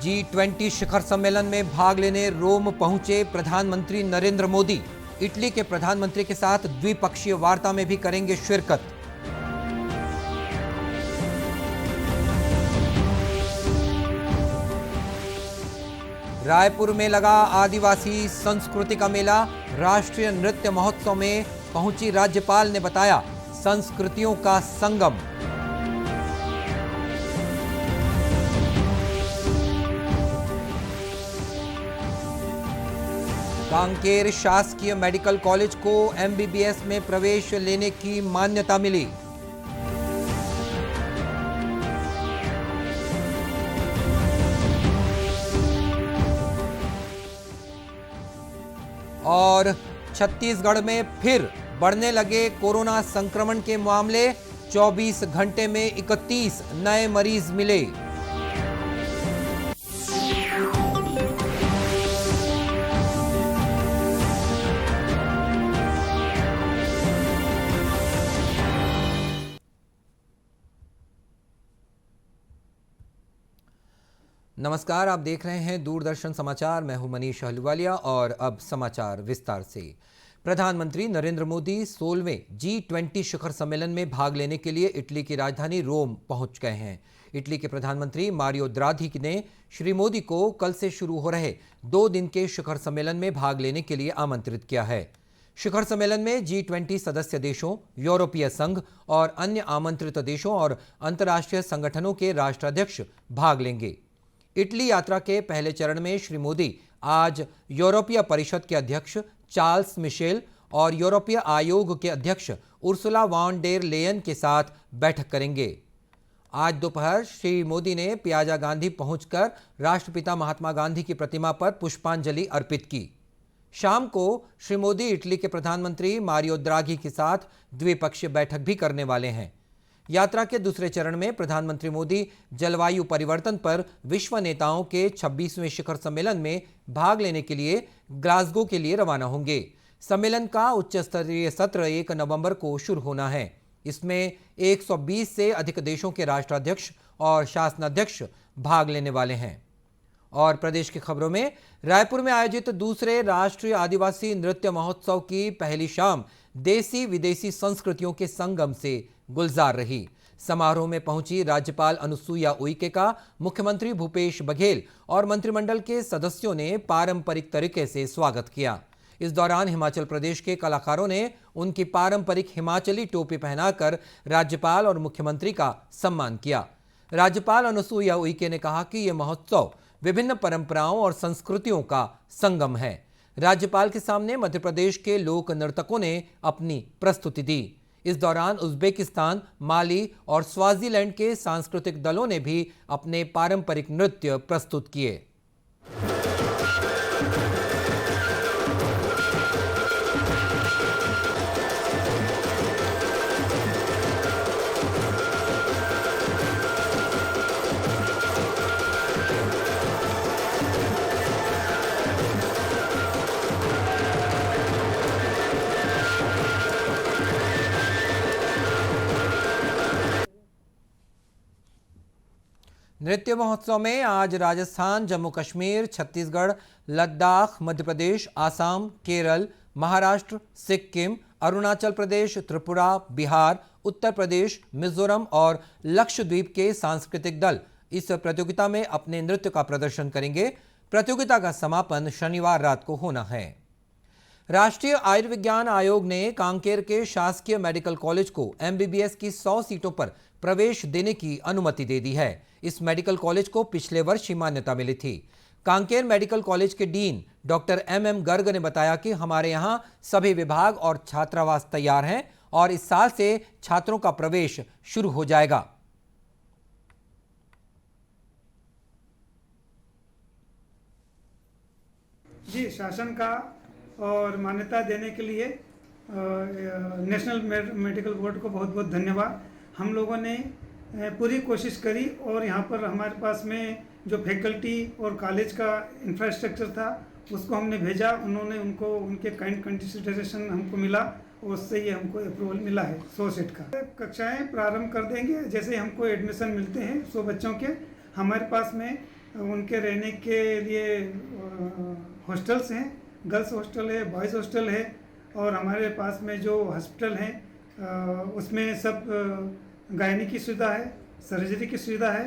G20 शिखर सम्मेलन में भाग लेने रोम पहुंचे प्रधानमंत्री नरेंद्र मोदी। इटली के प्रधानमंत्री के साथ द्विपक्षीय वार्ता में भी करेंगे शिरकत। रायपुर में लगा आदिवासी संस्कृति का मेला। राष्ट्रीय नृत्य महोत्सव में पहुंची राज्यपाल ने बताया संस्कृतियों का संगम। कांकेर शासकीय मेडिकल कॉलेज को MBBS में प्रवेश लेने की मान्यता मिली। और छत्तीसगढ़ में फिर बढ़ने लगे कोरोना संक्रमण के मामले। 24 घंटे में 31 नए मरीज मिले। नमस्कार, आप देख रहे हैं दूरदर्शन समाचार। मैं हूं मनीष अहलूवालिया और अब समाचार विस्तार से। प्रधानमंत्री नरेंद्र मोदी 16वें G20 शिखर सम्मेलन में भाग लेने के लिए इटली की राजधानी रोम पहुंच गए हैं। इटली के प्रधानमंत्री मारियो द्राघी ने श्री मोदी को कल से शुरू हो रहे 2 दिन के शिखर सम्मेलन में भाग लेने के लिए आमंत्रित किया है। शिखर सम्मेलन में G20 सदस्य देशों, यूरोपीय संघ और अन्य आमंत्रित देशों और अंतर्राष्ट्रीय संगठनों के राष्ट्राध्यक्ष भाग लेंगे। इटली यात्रा के पहले चरण में श्री मोदी आज यूरोपीय परिषद के अध्यक्ष चार्ल्स मिशेल और यूरोपीय आयोग के अध्यक्ष उर्सुला वॉन डेर लेयन के साथ बैठक करेंगे। आज दोपहर श्री मोदी ने पियाजा गांधी पहुंचकर राष्ट्रपिता महात्मा गांधी की प्रतिमा पर पुष्पांजलि अर्पित की। शाम को श्री मोदी इटली के प्रधानमंत्री मारियो द्राघी के साथ द्विपक्षीय बैठक भी करने वाले हैं। यात्रा के दूसरे चरण में प्रधानमंत्री मोदी जलवायु परिवर्तन पर विश्व नेताओं के 26वें शिखर सम्मेलन में भाग लेने के लिए ग्लासगो के लिए रवाना होंगे। सम्मेलन का उच्च स्तरीय सत्र 1 नवंबर को शुरू होना है। इसमें 120 से अधिक देशों के राष्ट्राध्यक्ष और शासनाध्यक्ष भाग लेने वाले हैं। और प्रदेश की खबरों में, रायपुर में आयोजित दूसरे राष्ट्रीय आदिवासी नृत्य महोत्सव की पहली शाम देसी विदेशी संस्कृतियों के संगम से गुलजार रही। समारोह में पहुंची राज्यपाल अनुसुईया उइके का मुख्यमंत्री भूपेश बघेल और मंत्रिमंडल के सदस्यों ने पारंपरिक तरीके से स्वागत किया। इस दौरान हिमाचल प्रदेश के कलाकारों ने उनकी पारंपरिक हिमाचली टोपी पहनाकर राज्यपाल और मुख्यमंत्री का सम्मान किया। राज्यपाल अनुसुईया उइके ने कहा कि यह महोत्सव विभिन्न परंपराओं और संस्कृतियों का संगम है। राज्यपाल के सामने मध्य प्रदेश के लोक नर्तकों ने अपनी प्रस्तुति दी। इस दौरान उज्बेकिस्तान, माली और स्वाजीलैंड के सांस्कृतिक दलों ने भी अपने पारंपरिक नृत्य प्रस्तुत किए। नृत्य महोत्सव में आज राजस्थान, जम्मू कश्मीर, छत्तीसगढ़, लद्दाख, मध्य प्रदेश, आसाम, केरल, महाराष्ट्र, सिक्किम, अरुणाचल प्रदेश, त्रिपुरा, बिहार, उत्तर प्रदेश, मिजोरम और लक्षद्वीप के सांस्कृतिक दल इस प्रतियोगिता में अपने नृत्य का प्रदर्शन करेंगे। प्रतियोगिता का समापन शनिवार रात को होना है। राष्ट्रीय आयुर्विज्ञान आयोग ने कांकेर के शासकीय मेडिकल कॉलेज को MBBS की 100 सीटों पर प्रवेश देने की अनुमति दे दी है। इस मेडिकल कॉलेज को पिछले वर्ष ही मान्यता मिली थी। कांकेर मेडिकल कॉलेज के डीन डॉक्टर MM गर्ग ने बताया कि हमारे यहां सभी विभाग और छात्रावास तैयार हैं और इस साल से छात्रों का प्रवेश शुरू हो जाएगा। जी, शासन का और मान्यता देने के लिए नेशनल मेडिकल बोर्ड को बहुत बहुत धन्यवाद। हम लोगों ने पूरी कोशिश करी और यहाँ पर हमारे पास में जो फैकल्टी और कॉलेज का इंफ्रास्ट्रक्चर था उसको हमने भेजा। उन्होंने उनके काइंड कंसिडरेशन हमको मिला और उससे ये हमको अप्रूवल मिला है 100 सीट का। कक्षाएं प्रारंभ कर देंगे जैसे हमको एडमिशन मिलते हैं 100 बच्चों के। हमारे पास में उनके रहने के लिए हॉस्टल्स हैं, गर्ल्स हॉस्टल है, बॉयज़ हॉस्टल है, और हमारे पास में जो हॉस्पिटल हैं उसमें सब गायनी की सुविधा है, सर्जरी की सुविधा है,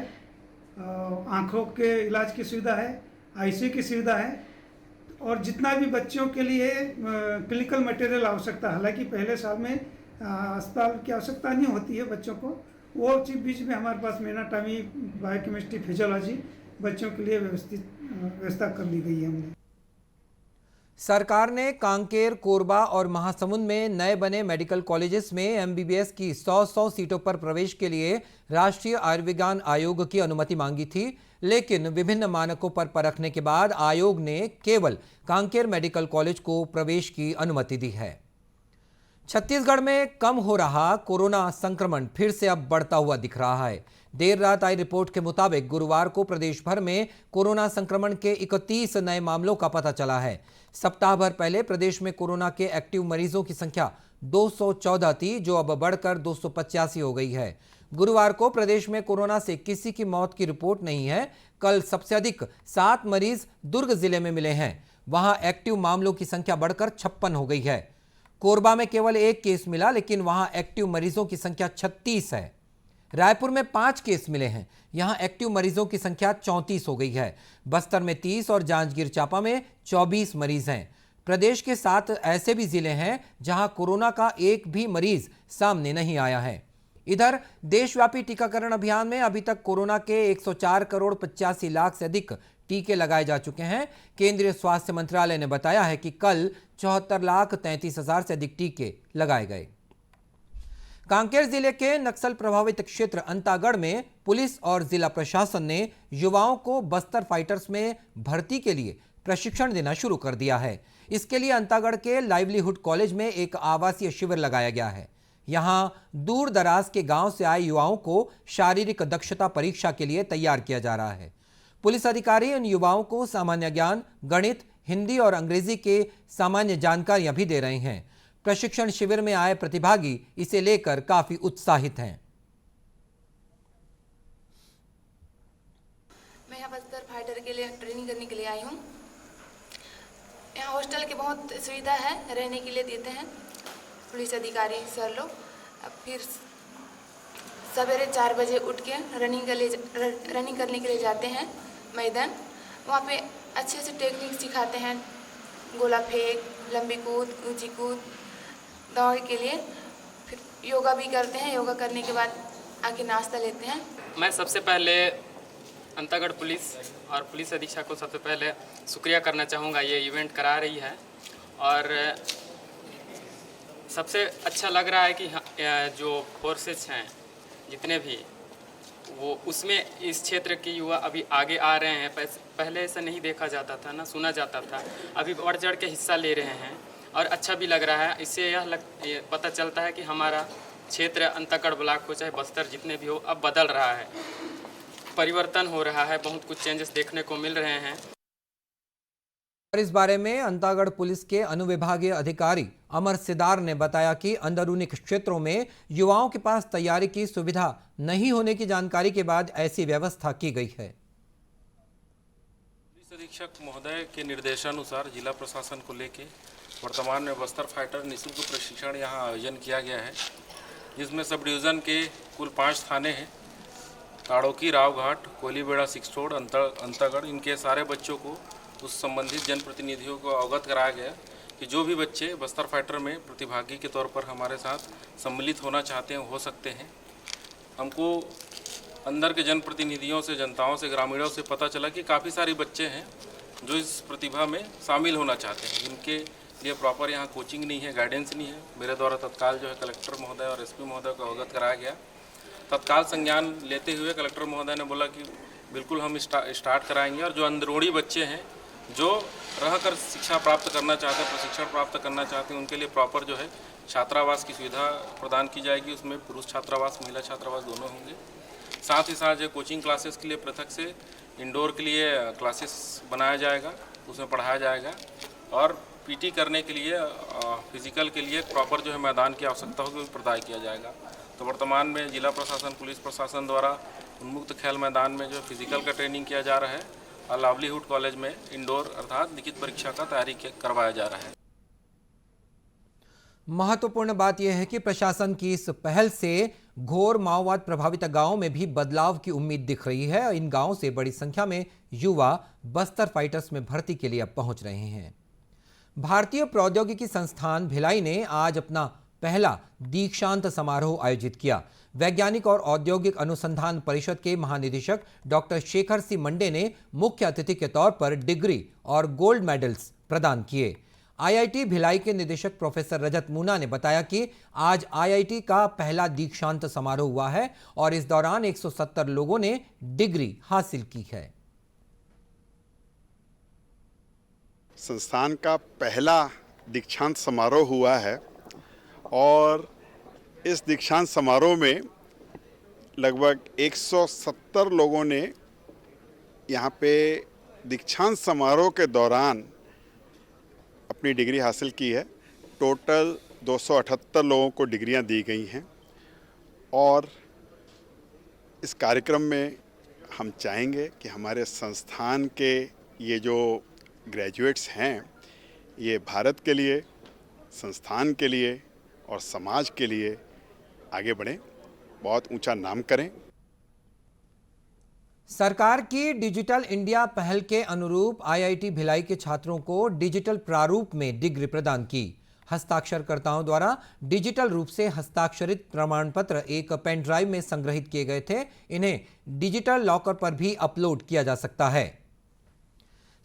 आँखों के इलाज की सुविधा है, आईसीयू की सुविधा है, और जितना भी बच्चों के लिए क्लिनिकल मटेरियल आवश्यकता, हालांकि पहले साल में अस्पताल की आवश्यकता नहीं होती है बच्चों को, वो चीज़ बीच में हमारे पास एनाटॉमी, बायोकेमिस्ट्री, फिजियोलॉजी बच्चों के लिए व्यवस्था कर ली गई है हमने। सरकार ने कांकेर, कोरबा और महासमुंद में नए बने मेडिकल कॉलेजेस में एमबीबीएस की 100 सीटों पर प्रवेश के लिए राष्ट्रीय आयुर्विज्ञान आयोग की अनुमति मांगी थी, लेकिन विभिन्न मानकों पर परखने के बाद आयोग ने केवल कांकेर मेडिकल कॉलेज को प्रवेश की अनुमति दी है। छत्तीसगढ़ में कम हो रहा कोरोना संक्रमण फिर से अब बढ़ता हुआ दिख रहा है। देर रात आई रिपोर्ट के मुताबिक गुरुवार को प्रदेश भर में कोरोना संक्रमण के 31 नए मामलों का पता चला है। सप्ताह भर पहले प्रदेश में कोरोना के एक्टिव मरीजों की संख्या 214 थी, जो अब बढ़कर 285 हो गई है। गुरुवार को प्रदेश में कोरोना से किसी की मौत की रिपोर्ट नहीं है। कल सबसे अधिक 7 मरीज दुर्ग जिले में मिले हैं। वहां एक्टिव मामलों की संख्या बढ़कर 56 हो गई है। कोरबा में केवल 1 केस मिला, लेकिन वहां एक्टिव मरीजों की संख्या 36 है। रायपुर में 5 केस मिले हैं, यहां एक्टिव मरीजों की संख्या 34 हो गई है। बस्तर में 30 और जांजगीर चांपा में 24 मरीज हैं। प्रदेश के 7 ऐसे भी जिले हैं जहां कोरोना का एक भी मरीज सामने नहीं आया है। इधर देशव्यापी टीकाकरण अभियान में अभी तक कोरोना के 104 करोड़ 85 लाख से अधिक टीके लगाए जा चुके हैं। केंद्रीय स्वास्थ्य मंत्रालय ने बताया है कि कल 74,33,000 से अधिक टीके लगाए गए। कांकेर जिले के नक्सल प्रभावित क्षेत्र अंतागढ़ में पुलिस और जिला प्रशासन ने युवाओं को बस्तर फाइटर्स में भर्ती के लिए प्रशिक्षण देना शुरू कर दिया है। इसके लिए अंतागढ़ के लाइवलीहुड कॉलेज में एक आवासीय शिविर लगाया गया है। यहां दूर दराज के गांव से आए युवाओं को शारीरिक दक्षता परीक्षा के लिए तैयार किया जा रहा है। पुलिस अधिकारी इन युवाओं को सामान्य ज्ञान, गणित, हिंदी और अंग्रेजी के सामान्य जानकारियां भी दे रहे हैं। प्रशिक्षण शिविर में आए प्रतिभागी इसे लेकर काफी उत्साहित हैं। मैं यहाँ बस्तर फाइटर के लिए ट्रेनिंग करने के लिए आई हूँ। यहाँ हॉस्टल की बहुत सुविधा है, रहने के लिए देते हैं पुलिस अधिकारी सर लोग। फिर सवेरे 4 बजे उठ के रनिंग करने के लिए जाते हैं मैदान। वहाँ पे अच्छे से टेक्निक सिखाते हैं, गोला फेंक, लंबी कूद, ऊंची कूद, दौड़ के लिए। फिर योगा भी करते हैं। योगा करने के बाद आके नाश्ता लेते हैं। मैं सबसे पहले अंतागढ़ पुलिस और पुलिस अधीक्षक को सबसे पहले शुक्रिया करना चाहूँगा, ये इवेंट करा रही है। और सबसे अच्छा लग रहा है कि जो फोर्सेस हैं जितने भी, वो उसमें इस क्षेत्र के युवा अभी आगे आ रहे हैं। पहले ऐसा नहीं देखा जाता था, ना सुना जाता था। अभी बढ़ चढ़ के हिस्सा ले रहे हैं और अच्छा भी लग रहा है। इससे ये पता चलता है कि हमारा क्षेत्र अंतागढ़ ब्लॉक हो चाहे बस्तर जितने भी हो, अब बदल रहा है, परिवर्तन हो रहा है, बहुत कुछ चेंजेस देखने को मिल रहे हैं। और इस बारे में अंतागढ़ पुलिस के अनुविभागीय अधिकारी अमर सिदार ने बताया कि अंदरूनी क्षेत्रों में युवाओं के पास तैयारी की सुविधा नहीं होने की जानकारी के बाद ऐसी व्यवस्था की गई है। पुलिस अधीक्षक महोदय के निर्देशानुसार जिला प्रशासन को लेकर वर्तमान में बस्तर फाइटर निःशुल्क प्रशिक्षण यहाँ आयोजन किया गया है, जिसमें सब डिवीज़न के कुल 5 थाने हैं। ताड़ोकी, रावघाट, कोलीबेड़ा, सिक्सोड़, अंतागढ़, इनके सारे बच्चों को उस संबंधित जनप्रतिनिधियों को अवगत कराया गया कि जो भी बच्चे बस्तर फाइटर में प्रतिभागी के तौर पर हमारे साथ सम्मिलित होना चाहते हैं हो सकते हैं। हमको अंदर के जनप्रतिनिधियों से, जनताओं से, ग्रामीणों से पता चला कि काफ़ी सारे बच्चे हैं जो इस प्रतिभा में शामिल होना चाहते हैं। इनके लिए प्रॉपर यहाँ कोचिंग नहीं है, गाइडेंस नहीं है। मेरे द्वारा तत्काल जो है कलेक्टर महोदय और एसपी महोदय को अवगत कराया गया। तत्काल संज्ञान लेते हुए कलेक्टर महोदय ने बोला कि बिल्कुल हम स्टार्ट कराएंगे, और जो अंदरूनी बच्चे हैं जो रहकर शिक्षा प्राप्त करना चाहते हैं, प्रशिक्षण प्राप्त करना चाहते हैं, उनके लिए प्रॉपर जो है छात्रावास की सुविधा प्रदान की जाएगी। उसमें पुरुष छात्रावास, महिला छात्रावास दोनों होंगे। साथ ही साथ जो कोचिंग क्लासेस के लिए पृथक से इंडोर के लिए क्लासेस बनाया जाएगा, उसमें पढ़ाया जाएगा। और पीटी करने के लिए, फिजिकल के लिए प्रॉपर जो है मैदान की आवश्यकता होगी, वो प्रदान किया जाएगा। तो वर्तमान में जिला प्रशासन, पुलिस प्रशासन द्वारा उन्मुक्त खेल मैदान में जो फिजिकल का ट्रेनिंग किया जा रहा है और लाइवलीहुड कॉलेज में इंडोर अर्थात लिखित परीक्षा का तैयारी करवाया जा रहा है। महत्वपूर्ण बात यह है कि प्रशासन की इस पहल से घोर माओवाद प्रभावित गांवों में भी बदलाव की उम्मीद दिख रही है। इन गांवों से बड़ी संख्या में युवा बस्तर फाइटर्स में भर्ती के लिए अब पहुंच रहे हैं। भारतीय प्रौद्योगिकी संस्थान भिलाई ने आज अपना पहला दीक्षांत समारोह आयोजित किया। वैज्ञानिक और औद्योगिक अनुसंधान परिषद के महानिदेशक डॉक्टर शेखर सी मंडे ने मुख्य अतिथि के तौर पर डिग्री और गोल्ड मेडल्स प्रदान किए। आईआईटी भिलाई के निदेशक प्रोफेसर रजत मूना ने बताया कि आज आईआईटी का पहला दीक्षांत समारोह हुआ है और इस दौरान 170 लोगों ने डिग्री हासिल की है। संस्थान का पहला दीक्षांत समारोह हुआ है और इस दीक्षांत समारोह में लगभग 170 लोगों ने यहाँ पे दीक्षांत समारोह के दौरान अपनी डिग्री हासिल की है। टोटल 278 लोगों को डिग्रियां दी गई हैं और इस कार्यक्रम में हम चाहेंगे कि हमारे संस्थान के ये जो ग्रेजुएट्स हैं ये भारत के लिए, संस्थान के लिए और समाज के लिए आगे बढ़ें, बहुत ऊंचा नाम करें। सरकार की डिजिटल इंडिया पहल के अनुरूप आईआईटी भिलाई के छात्रों को डिजिटल प्रारूप में डिग्री प्रदान की। हस्ताक्षरकर्ताओं द्वारा डिजिटल रूप से हस्ताक्षरित प्रमाण पत्र एक पेन ड्राइव में संग्रहित किए गए थे। इन्हें डिजिटल लॉकर पर भी अपलोड किया जा सकता है।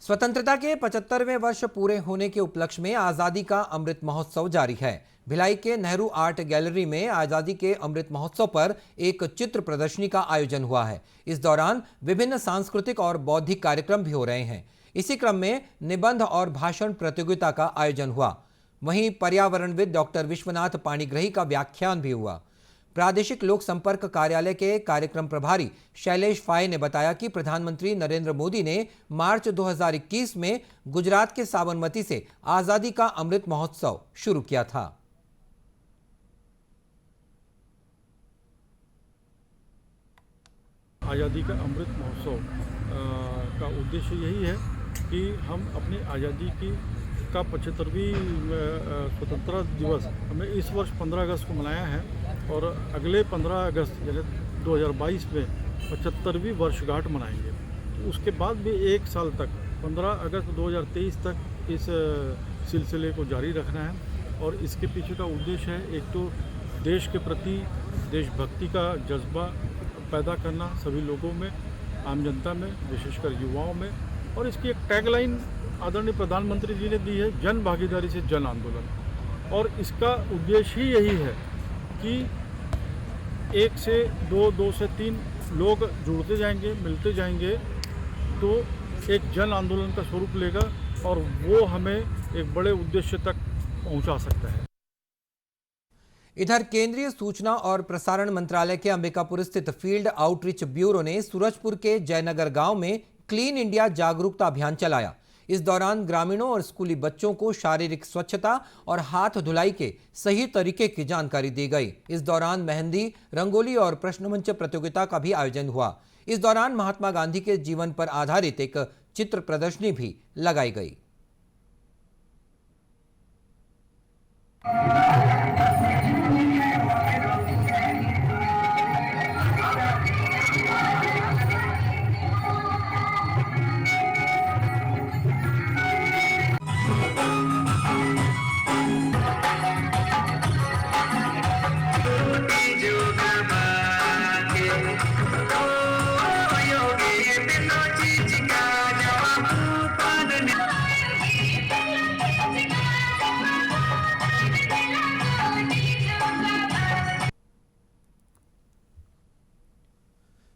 स्वतंत्रता के 75वें वर्ष पूरे होने के उपलक्ष्य में आजादी का अमृत महोत्सव जारी है। भिलाई के नेहरू आर्ट गैलरी में आजादी के अमृत महोत्सव पर एक चित्र प्रदर्शनी का आयोजन हुआ है। इस दौरान विभिन्न सांस्कृतिक और बौद्धिक कार्यक्रम भी हो रहे हैं। इसी क्रम में निबंध और भाषण प्रतियोगिता का आयोजन हुआ। वहीं पर्यावरणविद डॉक्टर विश्वनाथ पाणिग्रही का व्याख्यान भी हुआ। प्रादेशिक लोक संपर्क कार्यालय के कार्यक्रम प्रभारी शैलेश फाये ने बताया कि प्रधानमंत्री नरेंद्र मोदी ने मार्च 2021 में गुजरात के साबरमती से आजादी का अमृत महोत्सव शुरू किया था। आज़ादी का अमृत महोत्सव का उद्देश्य यही है कि हम अपनी आज़ादी की का 75वीं स्वतंत्रता दिवस हमें इस वर्ष 15 अगस्त को मनाया है और अगले 15 अगस्त यानी 2022 में 75वीं वर्षगांठ मनाएंगे। तो उसके बाद भी एक साल तक 15 अगस्त 2023 तक इस सिलसिले को जारी रखना है और इसके पीछे का उद्देश्य है एक तो देश के प्रति देशभक्ति का जज्बा पैदा करना सभी लोगों में, आम जनता में, विशेषकर युवाओं में। और इसकी एक टैगलाइन आदरणीय प्रधानमंत्री जी ने दी है, जन भागीदारी से जन आंदोलन। और इसका उद्देश्य ही यही है कि 1 से 2, 2 से 3 लोग जुड़ते जाएंगे, मिलते जाएंगे तो एक जन आंदोलन का स्वरूप लेगा और वो हमें एक बड़े उद्देश्य तक पहुंचा सकता है। इधर केंद्रीय सूचना और प्रसारण मंत्रालय के अंबिकापुर स्थित फील्ड आउटरीच ब्यूरो ने सूरजपुर के जयनगर गांव में क्लीन इंडिया जागरूकता अभियान चलाया। इस दौरान ग्रामीणों और स्कूली बच्चों को शारीरिक स्वच्छता और हाथ धुलाई के सही तरीके की जानकारी दी गई। इस दौरान मेहंदी, रंगोली और प्रश्नमंच प्रतियोगिता का भी आयोजन हुआ। इस दौरान महात्मा गांधी के जीवन पर आधारित एक चित्र प्रदर्शनी भी लगाई गई।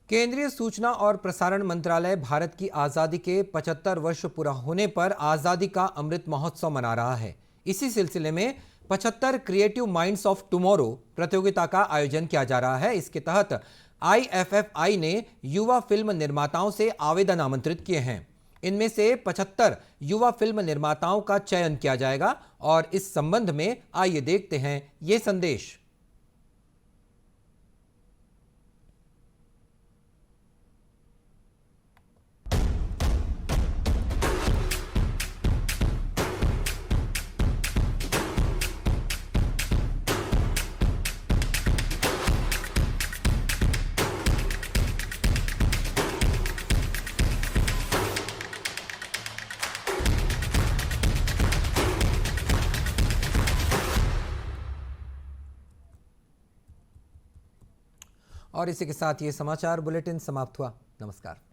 केंद्रीय सूचना और प्रसारण मंत्रालय भारत की आज़ादी के 75 वर्ष पूरा होने पर आज़ादी का अमृत महोत्सव मना रहा है। इसी सिलसिले में 75 क्रिएटिव माइंड्स ऑफ टुमारो प्रतियोगिता का आयोजन किया जा रहा है। इसके तहत IFFI ने युवा फिल्म निर्माताओं से आवेदन आमंत्रित किए हैं। इनमें से 75 युवा फिल्म निर्माताओं का चयन किया जाएगा और इस संबंध में आइए देखते हैं ये संदेश। और इसी के साथ ये समाचार बुलेटिन समाप्त हुआ। नमस्कार।